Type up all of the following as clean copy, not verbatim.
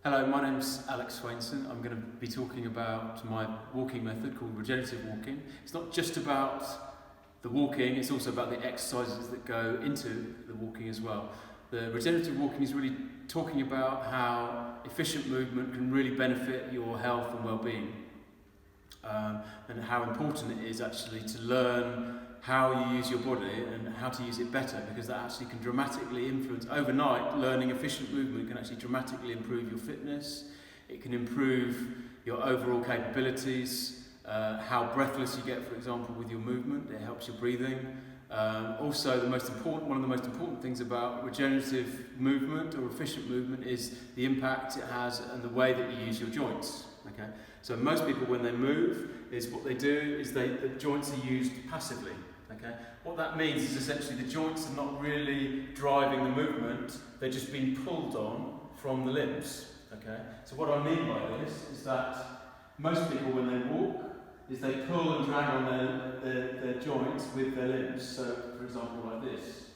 Hello, my name's Alex Swainson. I'm going to be talking about my walking method called regenerative walking. It's not just about the walking, it's also about the exercises that go into the walking as well. The regenerative walking is really talking about how efficient movement can really benefit your health and well-being, and how important it is actually to learn how you use your body and how to use it better, because that actually can dramatically influence overnight. Learning efficient movement can actually dramatically improve your fitness. It can improve your overall capabilities, how breathless you get, for example, with your movement. It helps your breathing. Also, one of the most important things about regenerative movement or efficient movement is the impact it has and the way that you use your joints. Okay, so most people, when they move, what they do is the joints are used passively. Okay, what that means is essentially the joints are not really driving the movement; they're just being pulled on from the limbs. Okay, so what I mean by this is that most people, when they walk, is they pull and drag on their joints with their limbs. So, for example, like this.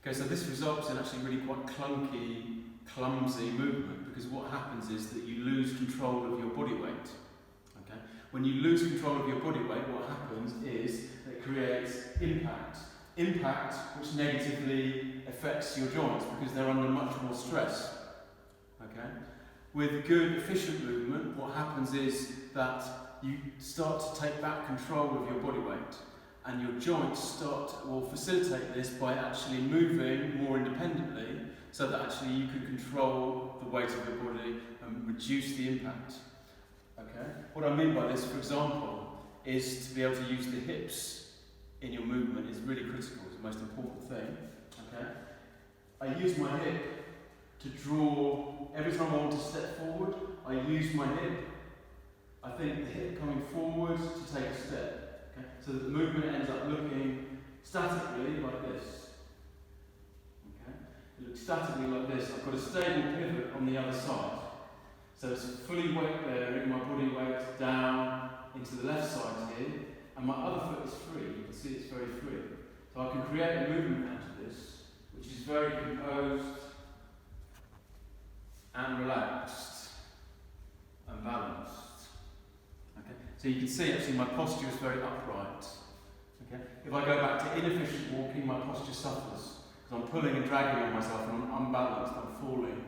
Okay, so this results in actually really quite clunky, clumsy movement, because what happens is that you lose control of your body weight. Okay? When you lose control of your body weight, what happens is it creates impact which negatively affects your joints because they're under much more stress. Okay? With good, efficient movement, what happens is that you start to take back control of your body weight, and your joints will facilitate this by actually moving more independently, so that actually you can control the weight of your body and reduce the impact. Okay? What I mean by this, for example, is to be able to use the hips in your movement is really critical. It's the most important thing. Okay? I use my hip to draw. Every time I want to step forward, I use my hip. I think the hip coming forward to take a step. Okay? So that the movement ends up looking statically like this. Okay? It looks statically like this. I've got a stable pivot on the other side. So it's fully weight bearing, my body weight down into the left side here, and my other foot is free. You can see it's very free. So I can create a movement out of this, which is very composed and relaxed and balanced. Okay? So you can see actually my posture is very upright. Okay? If I go back to inefficient walking, my posture suffers, because I'm pulling and dragging on myself and I'm unbalanced, I'm falling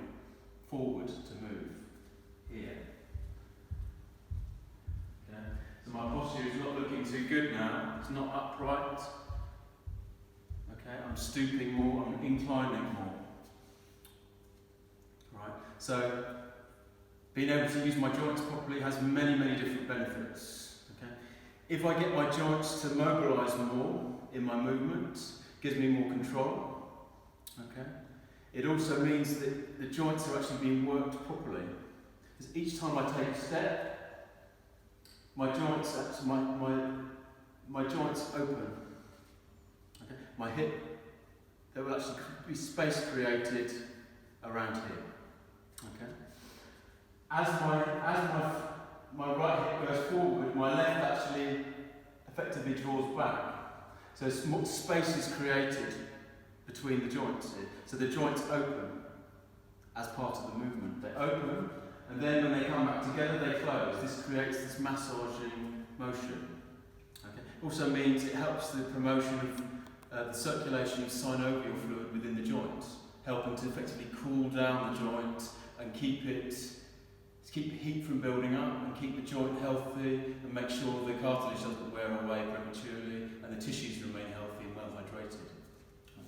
forward to move here. Okay? So my posture is not looking too good now, it's not upright. Okay? I'm stooping more, I'm inclining more. Right? So being able to use my joints properly has many, many different benefits. Okay? If I get my joints to mobilise more in my movement, it gives me more control. Okay? It also means that the joints are actually being worked properly. Because each time I take a step, my joints open. Okay? My hip, there will actually be space created around here. Okay? As my right hip goes forward, my left actually effectively draws back. So more space is created between the joints here. So the joints open as part of the movement. They open, and then when they come back together, they close. This creates this massaging motion. Okay? Also means it helps the promotion of the circulation of synovial fluid within the joint, helping to effectively cool down the joint and keep heat from building up and keep the joint healthy and make sure the cartilage doesn't wear away prematurely and the tissues remain healthy and well hydrated.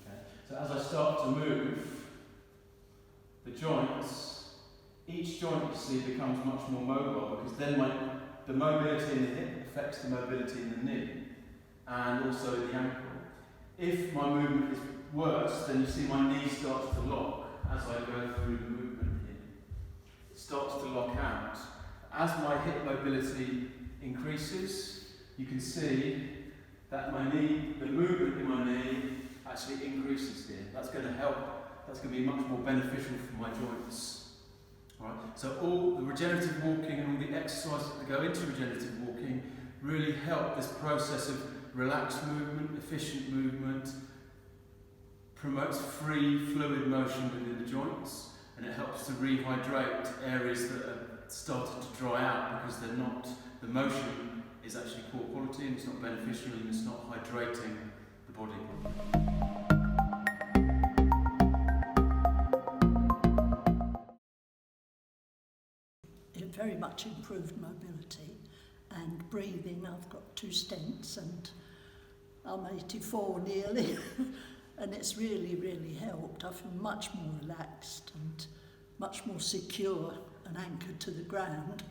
Okay? So as I start to move the joints, each joint you see becomes much more mobile, because then the mobility in the hip affects the mobility in the knee and also in the ankle. If my movement is worse, then you see my knee starts to lock as I go through the movement here. It starts to lock out. As my hip mobility increases, you can see that the movement in my knee actually increases here. That's going to help, that's going to be much more beneficial for my joints. All right? So all the regenerative walking and all the exercises that go into regenerative walking really help this process of relaxed movement, efficient movement, promotes free fluid motion within the joints, and it helps to rehydrate areas that are started to dry out because they're not, the motion is actually poor quality and it's not beneficial and it's not hydrating the body. It very much improved mobility and breathing. I've got 2 stents and I'm 84 nearly and it's really helped. I feel much more relaxed and much more secure and anchored to the ground.